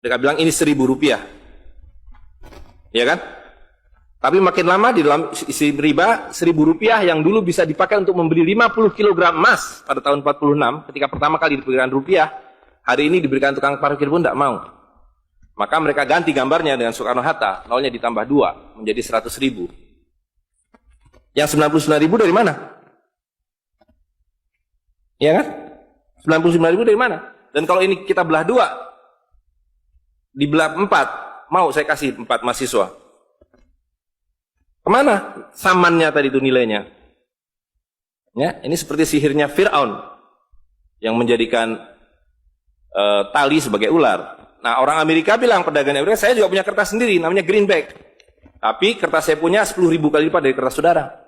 Mereka bilang ini Rp1.000. Ya kan? Tapi makin lama di dalam isi riba, Rp1.000 yang dulu bisa dipakai untuk membeli 50 kg emas pada tahun 46, ketika pertama kali diberikan rupiah, hari ini diberikan tukang parkir pun tidak mau. Maka mereka ganti gambarnya dengan Soekarno-Hatta, nolnya ditambah 2, menjadi 100.000. Yang 99.000 dari mana? Ya kan? 99.000 dari mana? Dan kalau ini kita belah 2, dibelah 4, mau saya kasih 4 mahasiswa. Kemana samannya tadi itu nilainya? Ya, ini seperti sihirnya Fir'aun yang menjadikan tali sebagai ular. Nah, orang Amerika bilang, pedagang Amerika, saya juga punya kertas sendiri, namanya greenback. Tapi kertas saya punya 10.000 kali lipat dari kertas saudara.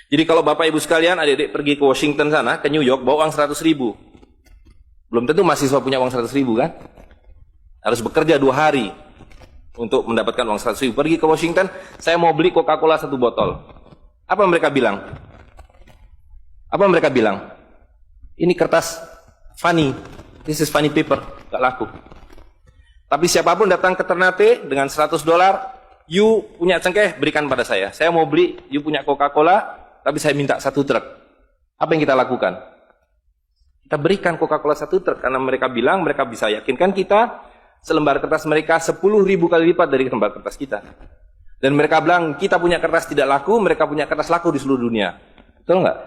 Jadi kalau Bapak Ibu sekalian, adik-adik pergi ke Washington sana, ke New York, bawa uang 100.000. Belum tentu mahasiswa punya uang 100.000 kan? Harus bekerja 2 hari untuk mendapatkan uang 100.000. Pergi ke Washington, saya mau beli Coca-Cola 1 botol. Apa mereka bilang? Apa mereka bilang? Ini kertas funny. This is funny paper. Gak laku. Tapi siapapun datang ke Ternate dengan $100, you punya cengkeh, berikan pada saya. Saya mau beli, you punya Coca-Cola, tapi saya minta 1 truk. Apa yang kita lakukan? Kita berikan Coca-Cola 1 truk, karena mereka bilang, mereka bisa yakinkan kita, selembar kertas mereka 10.000 kali lipat dari lembar kertas kita. Dan mereka bilang, kita punya kertas tidak laku, mereka punya kertas laku di seluruh dunia. Betul nggak?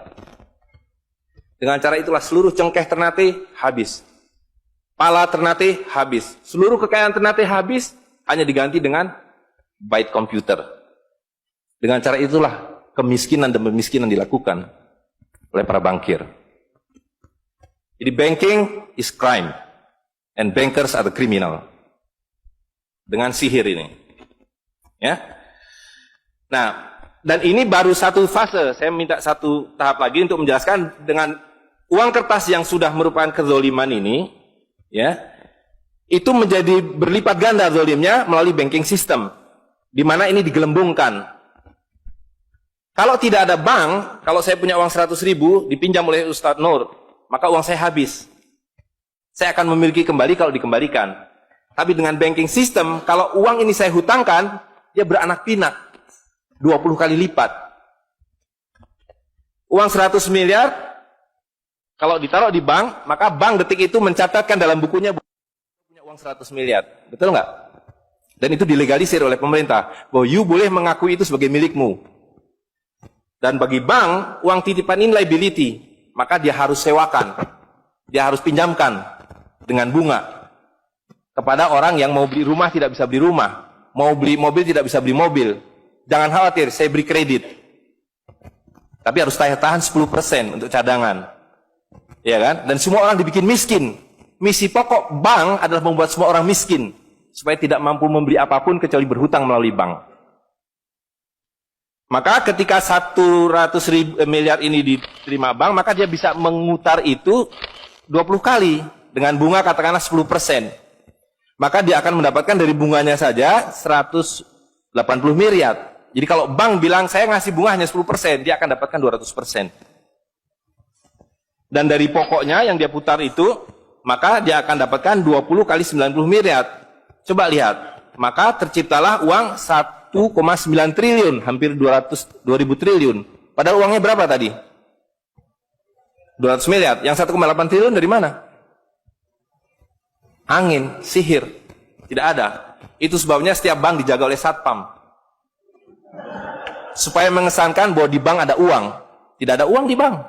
Dengan cara itulah seluruh cengkeh Ternate habis. Pala Ternate habis. Seluruh kekayaan Ternate habis, hanya diganti dengan byte komputer. Dengan cara itulah kemiskinan dan pemiskinan dilakukan oleh para bankir. Jadi banking is crime and bankers are the criminal. Dengan sihir ini. Ya. Nah, dan ini baru satu fase. Saya minta satu tahap lagi untuk menjelaskan dengan uang kertas yang sudah merupakan kezoliman ini, ya, itu menjadi berlipat ganda zolimnya melalui banking system, di mana ini digelembungkan. Kalau tidak ada bank, kalau saya punya uang 100.000 dipinjam oleh Ustadz Nur, maka uang saya habis. Saya akan memiliki kembali kalau dikembalikan. Tapi dengan banking system, kalau uang ini saya hutangkan, dia beranak pinak 20 kali lipat. Uang 100 miliar, kalau ditaruh di bank, maka bank detik itu mencatatkan dalam bukunya punya uang 100 miliar. Betul nggak? Dan itu dilegalisir oleh pemerintah, bahwa you boleh mengakui itu sebagai milikmu. Dan bagi bank, uang titipan ini liability, maka dia harus sewakan, dia harus pinjamkan dengan bunga kepada orang yang mau beli rumah tidak bisa beli rumah, mau beli mobil tidak bisa beli mobil. Jangan khawatir, saya beri kredit, tapi harus tahan 10% untuk cadangan, ya kan? Dan semua orang dibikin miskin. Misi pokok bank adalah membuat semua orang miskin, supaya tidak mampu membeli apapun kecuali berhutang melalui bank. Maka ketika 100 miliar ini diterima bank, maka dia bisa mengutar itu 20 kali dengan bunga katakanlah 10%. Maka dia akan mendapatkan dari bunganya saja 180 miliar. Jadi kalau bank bilang saya ngasih bunga hanya 10%, dia akan dapatkan 200%. Dan dari pokoknya yang dia putar itu, maka dia akan dapatkan 20 kali 90 miliar. Coba lihat, maka terciptalah uang 1,9 triliun, hampir 2.000 triliun. Padahal uangnya berapa tadi? 200 miliar. Yang 1,8 triliun dari mana? Angin, sihir. Tidak ada. Itu sebabnya setiap bank dijaga oleh satpam. Supaya mengesankan bahwa di bank ada uang. Tidak ada uang di bank.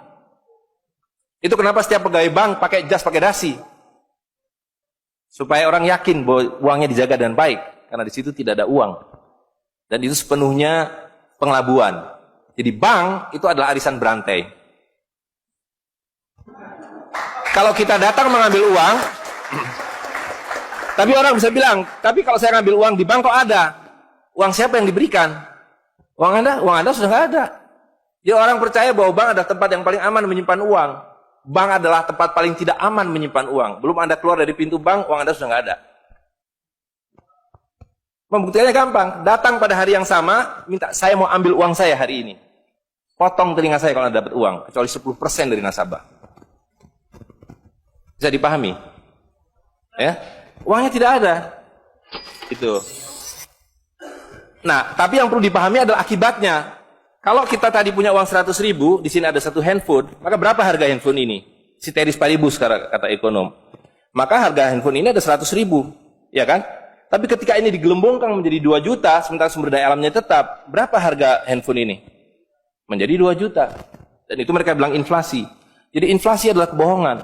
Itu kenapa setiap pegawai bank pakai jas, pakai dasi. Supaya orang yakin bahwa uangnya dijaga dengan baik. Karena di situ tidak ada uang. Dan itu sepenuhnya pengelabuan. Jadi bank itu adalah arisan berantai. Kalau kita datang mengambil uang, tapi orang bisa bilang, tapi kalau saya ngambil uang di bank kok ada? Uang siapa yang diberikan? Uang Anda sudah nggak ada. Jadi orang percaya bahwa bank adalah tempat yang paling aman menyimpan uang. Bank adalah tempat paling tidak aman menyimpan uang. Belum Anda keluar dari pintu bank, uang Anda sudah nggak ada. Pembuktiannya gampang, datang pada hari yang sama, minta saya mau ambil uang saya hari ini. Potong telinga saya kalau Anda dapat uang, kecuali 10% dari nasabah. Bisa dipahami? Ya? Uangnya tidak ada. Itu. Nah, tapi yang perlu dipahami adalah akibatnya. Kalau kita tadi punya uang 100.000, di sini ada satu handphone, maka berapa harga handphone ini? Ceteris paribus kata ekonom. Maka harga handphone ini ada 100.000, ya kan? Tapi ketika ini digelembungkan menjadi 2 juta, sementara sumber daya alamnya tetap, berapa harga handphone ini? Menjadi 2 juta. Dan itu mereka bilang inflasi. Jadi inflasi adalah kebohongan.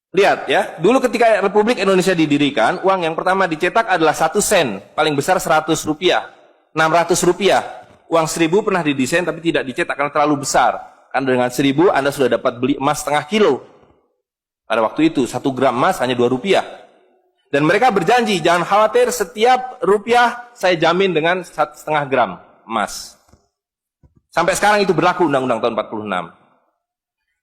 Lihat ya, dulu ketika Republik Indonesia didirikan, uang yang pertama dicetak adalah 1 sen, paling besar 100 rupiah, 600 rupiah. Uang 1000 pernah didesain tapi tidak dicetak karena terlalu besar. Karena dengan 1000 Anda sudah dapat beli emas setengah kilo. Pada waktu itu 1 gram emas hanya 2 rupiah. Dan mereka berjanji, jangan khawatir, setiap rupiah saya jamin dengan 1,5 gram emas. Sampai sekarang itu berlaku Undang-Undang tahun 46.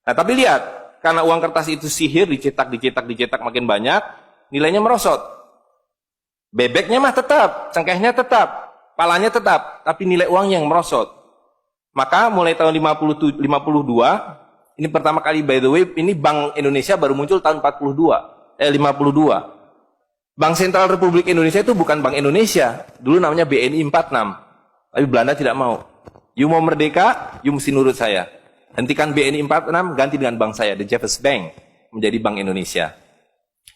Nah tapi lihat, karena uang kertas itu sihir, dicetak makin banyak, nilainya merosot. Bebeknya mah tetap, cengkehnya tetap, palanya tetap, tapi nilai uang yang merosot. Maka mulai tahun 52, ini pertama kali by the way, ini Bank Indonesia baru muncul tahun 52. Bank Sentral Republik Indonesia itu bukan Bank Indonesia, dulu namanya BNI 46. Tapi Belanda tidak mau. You mau merdeka, you mesti nurut saya. Hentikan BNI 46, ganti dengan bank saya, The Jeffers Bank, menjadi Bank Indonesia.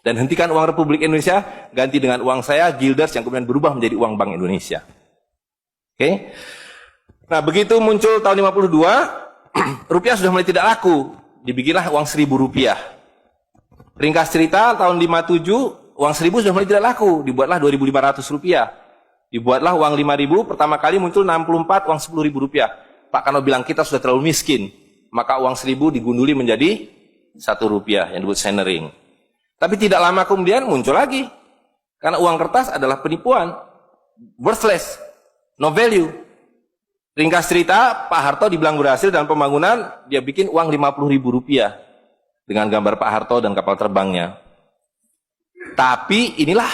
Dan hentikan uang Republik Indonesia, ganti dengan uang saya, Guilders, yang kemudian berubah menjadi uang Bank Indonesia. Oke? Nah, begitu muncul tahun 52, rupiah sudah mulai tidak laku. Dibikinlah uang 1.000 rupiah. Ringkas cerita, tahun 57, uang 1.000 sudah mulai tidak laku. Dibuatlah 2.500 rupiah. Dibuatlah uang 5.000, pertama kali muncul 64, uang 10.000 rupiah. Pak Kano bilang kita sudah terlalu miskin. Maka uang 1.000 digunduli menjadi 1 rupiah yang disebut senering. Tapi tidak lama kemudian muncul lagi. Karena uang kertas adalah penipuan. Worthless. No value. Ringkas cerita, Pak Harto dibilang berhasil dalam pembangunan, dia bikin uang 50.000 rupiah. Dengan gambar Pak Harto dan kapal terbangnya. Tapi inilah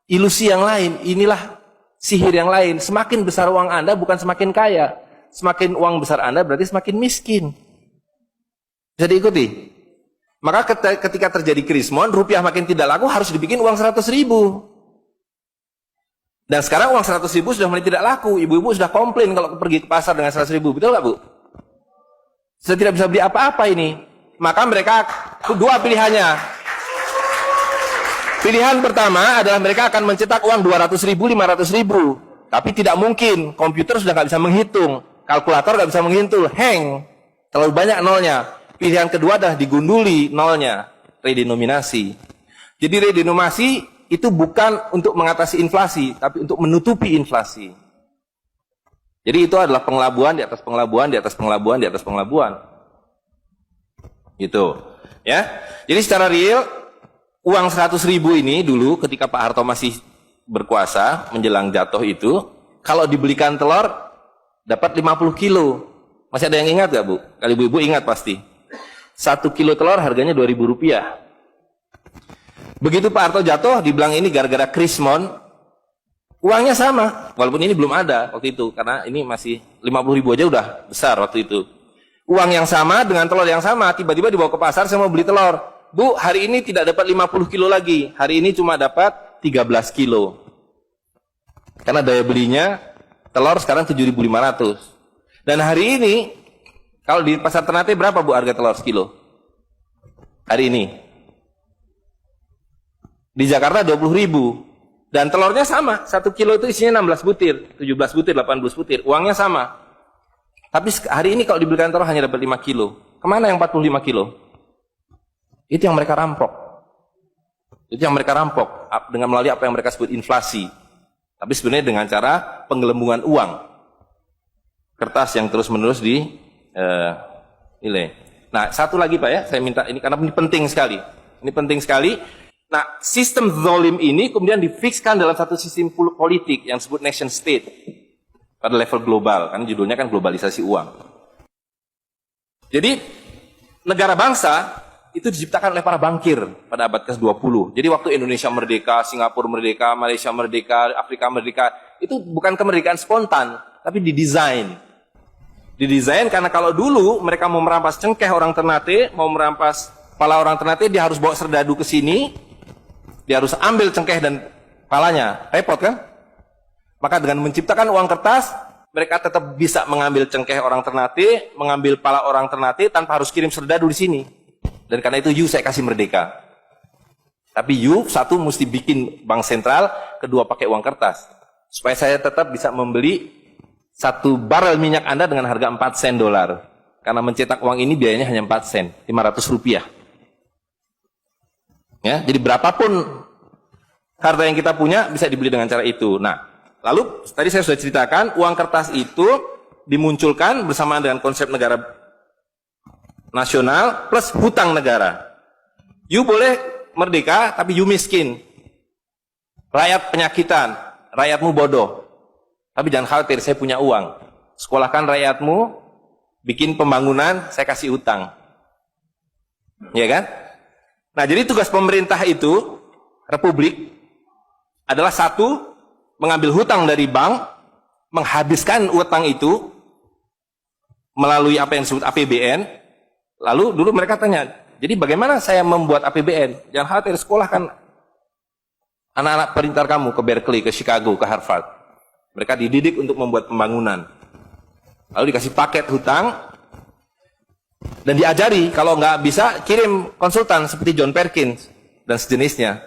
ilusi yang lain. Inilah sihir yang lain. Semakin besar uang Anda bukan semakin kaya. Semakin uang besar Anda berarti semakin miskin. Bisa diikuti? Maka ketika terjadi krismon, rupiah makin tidak laku, harus dibikin uang 100.000. Dan sekarang uang 100.000 sudah mulai tidak laku. Ibu-ibu sudah komplain kalau pergi ke pasar dengan 100.000. Betul nggak, Bu? Sudah tidak bisa beli apa-apa ini. Maka mereka dua pilihannya. Pilihan pertama adalah mereka akan mencetak uang 200.000, 500.000. Tapi tidak mungkin. Komputer sudah nggak bisa menghitung. Kalkulator nggak bisa menghitung. Hang. Terlalu banyak nolnya. Pilihan kedua adalah digunduli nolnya, redenominasi. Jadi redenominasi itu bukan untuk mengatasi inflasi, tapi untuk menutupi inflasi. Jadi itu adalah pengelabuan di atas pengelabuan, di atas pengelabuan, di atas pengelabuan. Gitu. Ya. Jadi secara real, uang 100.000 ini dulu ketika Pak Harto masih berkuasa, menjelang jatuh itu, kalau dibelikan telur, dapat 50 kilo. Masih ada yang ingat gak, Bu? Kali ibu-ibu ingat pasti. 1 kilo telur harganya 2.000 rupiah. Begitu Pak Harto jatuh, dibilang ini gara-gara krismon, uangnya sama. Walaupun ini belum ada waktu itu, karena ini masih 50.000 aja udah besar waktu itu. Uang yang sama dengan telur yang sama, tiba-tiba dibawa ke pasar, saya mau beli telur. Bu, hari ini tidak dapat 50 kilo lagi. Hari ini cuma dapat 13 kilo. Karena daya belinya, telur sekarang 7.500. Dan hari ini, kalau di pasar Ternate berapa, Bu, harga telur sekilo? Hari ini. Di Jakarta 20.000. Dan telurnya sama. 1 kilo itu isinya 16 butir, 17 butir, 18 butir. Uangnya sama. Tapi hari ini kalau dibelikan telur hanya dapat 5 kilo. Kemana yang 45 kilo? Itu yang mereka rampok. Itu yang mereka rampok. Dengan melalui apa yang mereka sebut inflasi. Tapi sebenarnya dengan cara penggelembungan uang. Kertas yang terus-menerus nilai. Nah, satu lagi Pak ya, saya minta ini karena ini penting sekali. Ini penting sekali. Nah, sistem zalim ini kemudian difikskan dalam satu sistem politik yang disebut nation state pada level global, karena judulnya kan globalisasi uang. Jadi, negara bangsa itu diciptakan oleh para bankir pada abad ke-20. Jadi waktu Indonesia merdeka, Singapura merdeka, Malaysia merdeka, Afrika merdeka, itu bukan kemerdekaan spontan, tapi didesain. Didesain karena kalau dulu mereka mau merampas cengkeh orang Ternate, mau merampas kepala orang Ternate, dia harus bawa serdadu ke sini, Dia harus ambil cengkeh dan palanya. Repot kan? Maka dengan menciptakan uang kertas, mereka tetap bisa mengambil cengkeh orang Ternate, mengambil pala orang Ternate tanpa harus kirim serdadu di sini. Dan karena itu saya kasih merdeka. Tapi satu mesti bikin bank sentral, kedua pakai uang kertas. Supaya saya tetap bisa membeli 1 barel minyak Anda dengan harga 4 sen dolar. Karena mencetak uang ini biayanya hanya 4 sen, 500 rupiah. Ya, jadi berapapun harta yang kita punya bisa dibeli dengan cara itu. Nah, lalu tadi saya sudah ceritakan uang kertas itu dimunculkan bersamaan dengan konsep negara nasional plus hutang negara. You boleh merdeka tapi you miskin. Rakyat penyakitan, rakyatmu bodoh. Tapi jangan khawatir, saya punya uang. Sekolahkan rakyatmu, bikin pembangunan, saya kasih utang. Ya kan? Nah, jadi tugas pemerintah itu, republik, adalah satu, mengambil hutang dari bank, menghabiskan utang itu, melalui apa yang disebut APBN, lalu dulu mereka tanya, jadi bagaimana saya membuat APBN? Jangan khawatir, sekolahkan anak-anak pintar kamu ke Berkeley, ke Chicago, ke Harvard. Mereka dididik untuk membuat pembangunan. Lalu dikasih paket hutang, dan diajari, kalau nggak bisa, kirim konsultan seperti John Perkins, dan sejenisnya.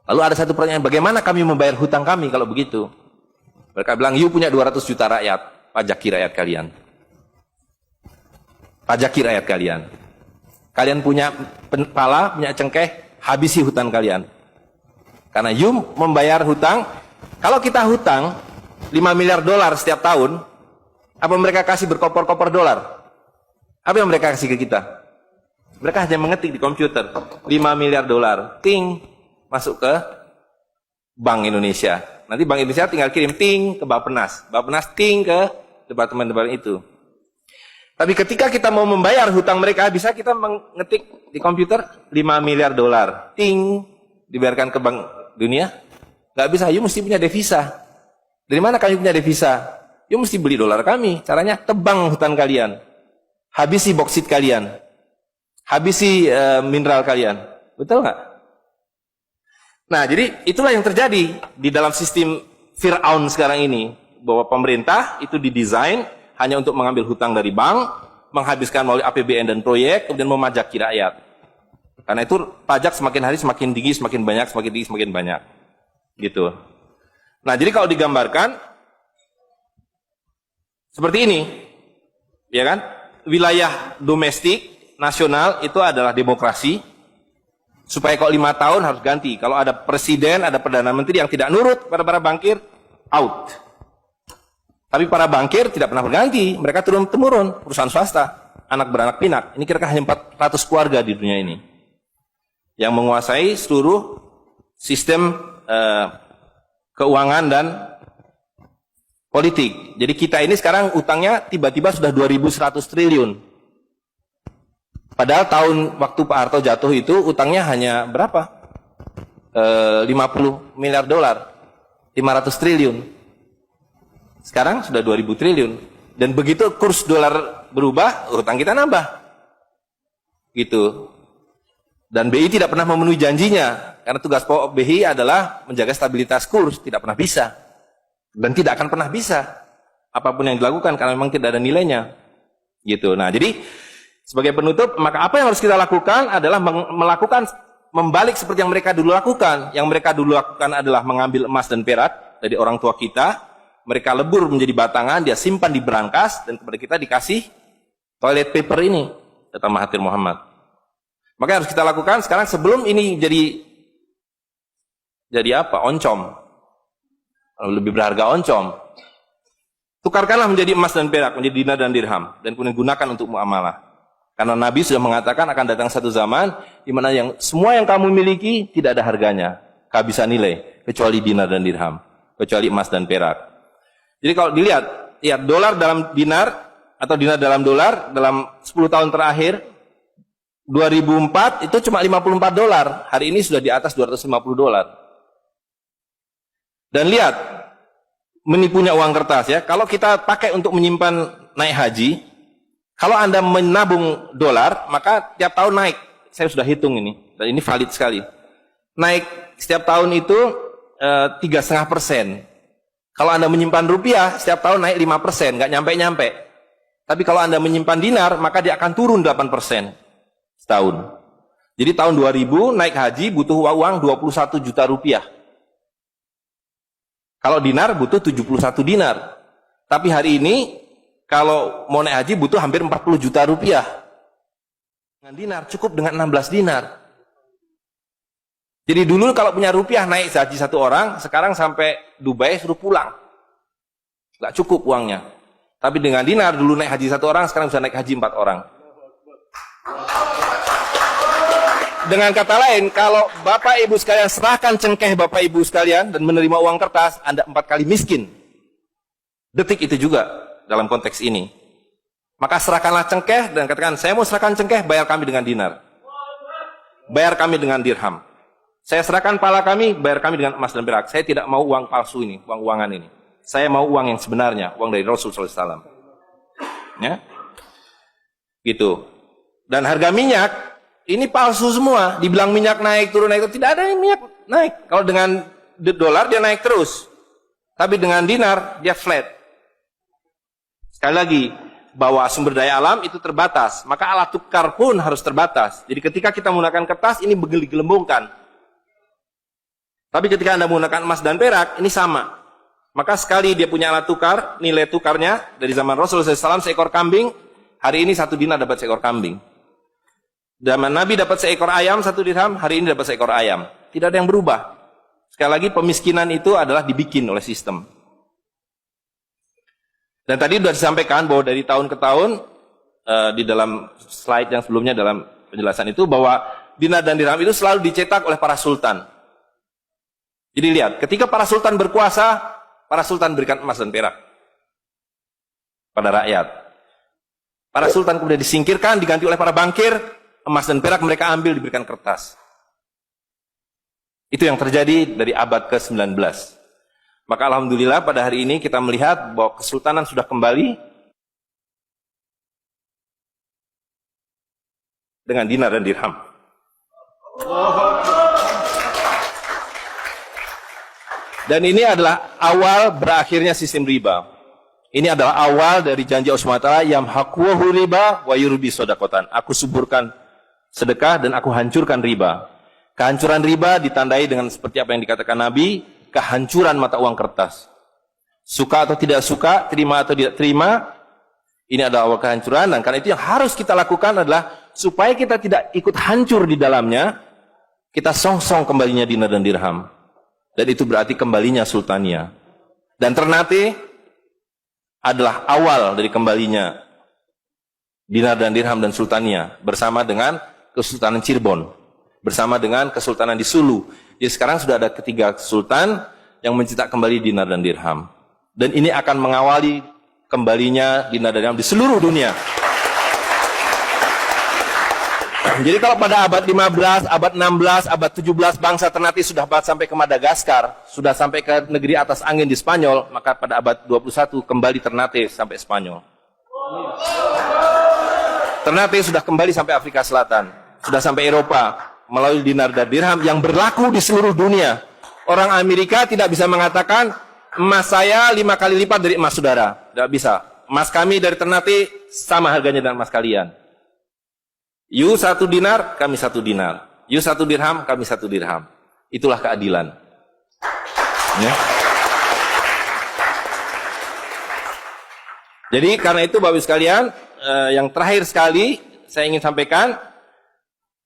Lalu ada satu pertanyaan, bagaimana kami membayar hutang kami kalau begitu? Mereka bilang, you punya 200 juta rakyat, pajaki rakyat kalian. Pajaki rakyat kalian. Kalian punya pala, punya cengkeh, habisi hutang kalian. Karena you membayar hutang, kalau kita hutang 5 miliar dolar setiap tahun, apa mereka kasih berkoper-koper dolar? Apa yang mereka kasih ke kita? Mereka hanya mengetik di komputer 5 miliar dolar, ting, masuk ke Bank Indonesia. Nanti Bank Indonesia tinggal kirim ting ke Bappenas, Bappenas ting ke departemen-departemen itu. Tapi ketika kita mau membayar hutang mereka, bisa kita mengetik di komputer 5 miliar dolar, ting, dibayarkan ke Bank Dunia? Nggak bisa, you mesti punya devisa. Dari mana kami punya devisa? You mesti beli dolar kami. Caranya tebang hutan kalian. Habisi boksit kalian. Habisi mineral kalian. Betul nggak? Nah, jadi itulah yang terjadi di dalam sistem Fir'aun sekarang ini. Bahwa pemerintah itu didesain hanya untuk mengambil hutang dari bank, menghabiskan melalui APBN dan proyek, kemudian memajaki rakyat. Karena itu pajak semakin hari semakin tinggi, semakin banyak, semakin tinggi, semakin banyak. Gitu. Nah, jadi kalau digambarkan seperti ini, ya kan? Wilayah domestik nasional itu adalah demokrasi. Supaya kalau 5 tahun harus ganti. Kalau ada presiden, ada perdana menteri yang tidak nurut pada para bankir, out. Tapi para bankir tidak pernah berganti. Mereka turun-temurun, perusahaan swasta, anak beranak pinak. Ini kira-kira hanya 400 keluarga di dunia ini yang menguasai seluruh sistem keuangan dan politik. Jadi kita ini sekarang utangnya tiba-tiba sudah 2.100 triliun. Padahal tahun waktu Pak Harto jatuh itu utangnya hanya berapa? 50 miliar dolar. 500 triliun. Sekarang sudah 2.000 triliun. Dan begitu kurs dolar berubah, utang kita nambah. Gitu. Dan BI tidak pernah memenuhi janjinya. Karena tugas pokok BI adalah menjaga stabilitas kurs. Tidak pernah bisa. Dan tidak akan pernah bisa apapun yang dilakukan karena memang tidak ada nilainya. Gitu. Nah, jadi sebagai penutup, maka apa yang harus kita lakukan adalah membalik seperti yang mereka dulu lakukan. Yang mereka dulu lakukan adalah mengambil emas dan perak dari orang tua kita, mereka lebur menjadi batangan, dia simpan di berangkas, dan kepada kita dikasih toilet paper ini, kata Mahathir Muhammad. Maka yang harus kita lakukan sekarang sebelum ini jadi apa? Oncom. Lebih berharga oncom. Tukarkanlah menjadi emas dan perak, menjadi dinar dan dirham, dan kemudian gunakan untuk muamalah. Karena Nabi sudah mengatakan akan datang satu zaman di mana semua yang kamu miliki tidak ada harganya, kehabisan nilai, kecuali dinar dan dirham, kecuali emas dan perak. Jadi kalau dilihat, dolar dalam dinar atau dinar dalam dolar dalam 10 tahun terakhir 2004 itu cuma 54 dolar. Hari ini sudah di atas 250 dolar. Dan lihat, menipunya uang kertas ya. Kalau kita pakai untuk menyimpan naik haji, kalau Anda menabung dolar, maka tiap tahun naik. Saya sudah hitung ini, dan ini valid sekali. naik setiap tahun itu 3,5%. Kalau Anda menyimpan rupiah, setiap tahun naik 5%, nggak nyampe-nyampe. Tapi kalau Anda menyimpan dinar, maka dia akan turun 8% setahun. Jadi tahun 2000 naik haji butuh uang 21 juta rupiah. Kalau dinar butuh 71 dinar. Tapi hari ini kalau mau naik haji butuh hampir 40 juta rupiah. Dengan dinar cukup dengan 16 dinar. Jadi dulu kalau punya rupiah naik haji satu orang, sekarang sampai Dubai suruh pulang. Nggak cukup uangnya. Tapi dengan dinar dulu naik haji satu orang, sekarang bisa naik haji 4 orang. Dengan kata lain, kalau Bapak Ibu sekalian serahkan cengkeh Bapak Ibu sekalian dan menerima uang kertas, Anda 4 kali miskin. Detik itu juga dalam konteks ini. Maka serahkanlah cengkeh dan katakan, saya mau serahkan cengkeh, bayar kami dengan dinar. Bayar kami dengan dirham. Saya serahkan pala kami, bayar kami dengan emas dan perak. Saya tidak mau uang palsu ini, uang-uangan ini. Saya mau uang yang sebenarnya, uang dari Rasul SAW. Ya, gitu. Dan harga minyak ini palsu semua. Dibilang minyak naik turun naik turun, tidak ada yang minyak naik. Kalau dengan dolar dia naik terus, tapi dengan dinar dia flat. Sekali lagi, bahwa sumber daya alam itu terbatas, maka alat tukar pun harus terbatas. Jadi ketika kita menggunakan kertas ini digelembungkan. Tapi ketika Anda menggunakan emas dan perak ini sama. Maka sekali dia punya alat tukar, nilai tukarnya dari zaman Rasulullah SAW seekor kambing, hari ini 1 dinar dapat seekor kambing. Zaman Nabi dapat seekor ayam 1 dirham, hari ini dapat seekor ayam. Tidak ada yang berubah. Sekali lagi pemiskinan itu adalah dibikin oleh sistem. Dan tadi sudah disampaikan bahwa dari tahun ke tahun, di dalam slide yang sebelumnya dalam penjelasan itu, bahwa dinar dan dirham itu selalu dicetak oleh para sultan. Jadi lihat, ketika para sultan berkuasa, para sultan berikan emas dan perak pada rakyat. Para sultan kemudian disingkirkan, diganti oleh para bankir, emas dan perak mereka ambil, diberikan kertas. Itu yang terjadi dari abad ke-19. Maka alhamdulillah pada hari ini kita melihat bahwa kesultanan sudah kembali dengan dinar dan dirham. Dan ini adalah awal berakhirnya sistem riba. Ini adalah awal dari janji Allah SWT, yamhaqu riba wa yurbi sodakotan. Aku suburkan sedekah dan aku hancurkan riba. Kehancuran riba ditandai dengan seperti apa yang dikatakan Nabi, kehancuran mata uang kertas. Suka atau tidak suka, terima atau tidak terima, ini adalah awal kehancuran. Dan karena itu yang harus kita lakukan adalah supaya kita tidak ikut hancur di dalamnya, kita song-song kembalinya dinar dan dirham. Dan itu berarti kembalinya sultania. Dan Ternate adalah awal dari kembalinya dinar dan dirham dan sultania bersama dengan Kesultanan Cirebon, bersama dengan Kesultanan di Sulu. Jadi sekarang sudah ada 3 sultan yang mencetak kembali dinar dan dirham. Dan ini akan mengawali kembalinya dinar dan dirham di seluruh dunia. Jadi kalau pada abad 15, abad 16, abad 17 bangsa Ternate sudah sampai ke Madagaskar, sudah sampai ke negeri atas angin di Spanyol, maka pada abad 21 kembali Ternate sampai Spanyol. Ternate sudah kembali sampai Afrika Selatan, sudah sampai Eropa melalui dinar dan dirham yang berlaku di seluruh dunia. Orang Amerika tidak bisa mengatakan emas saya 5 kali lipat dari emas saudara, tidak bisa. Emas kami dari Ternate sama harganya dengan emas kalian. You 1 dinar, kami 1 dinar. You 1 dirham, kami 1 dirham. Itulah keadilan. Ya. Jadi karena itu Bapak Ibu sekalian, yang terakhir sekali saya ingin sampaikan,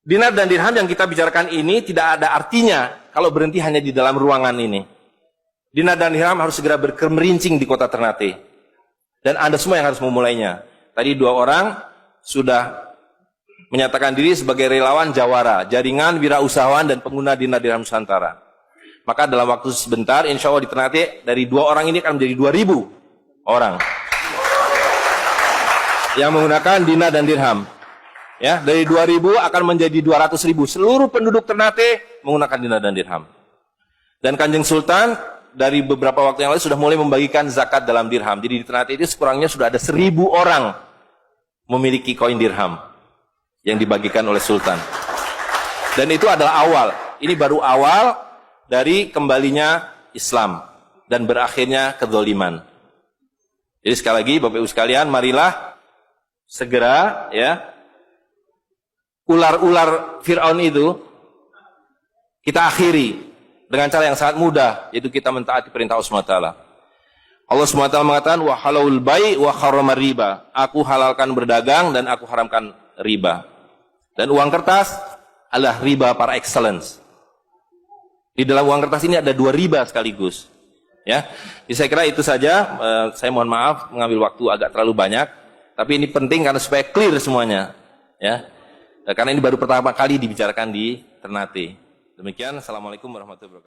dinar dan dirham yang kita bicarakan ini tidak ada artinya kalau berhenti hanya di dalam ruangan ini. Dinar dan dirham harus segera berkemerincing di kota Ternate. Dan Anda semua yang harus memulainya. Tadi 2 orang sudah menyatakan diri sebagai relawan Jawara, jaringan wirausahawan dan pengguna dinar dirham Nusantara. Maka dalam waktu sebentar, insya Allah di Ternate, dari 2 orang ini akan menjadi 2.000 orang yang menggunakan dinar dan dirham. Ya, dari 2.000 akan menjadi 200.000. Seluruh penduduk Ternate menggunakan dinar dan dirham. Dan Kanjeng Sultan dari beberapa waktu yang lalu sudah mulai membagikan zakat dalam dirham. Jadi di Ternate itu sekurangnya sudah ada 1.000 orang memiliki koin dirham yang dibagikan oleh Sultan. Dan itu adalah awal. Ini baru awal dari kembalinya Islam dan berakhirnya kezaliman. Jadi sekali lagi Bapak Ibu sekalian, marilah segera ya ular-ular Fir'aun itu kita akhiri dengan cara yang sangat mudah, yaitu kita mentaati perintah Allah SWT. Allah SWT mengatakan wa halalul bai' wa harramar riba. Aku halalkan berdagang dan aku haramkan riba. Dan uang kertas adalah riba par excellence. Di dalam uang kertas ini ada 2 riba sekaligus. Ya, jadi saya kira itu saja. Saya mohon maaf mengambil waktu agak terlalu banyak, tapi ini penting karena supaya clear semuanya. Ya, karena ini baru pertama kali dibicarakan di Ternate. Demikian, assalamualaikum warahmatullahi wabarakatuh.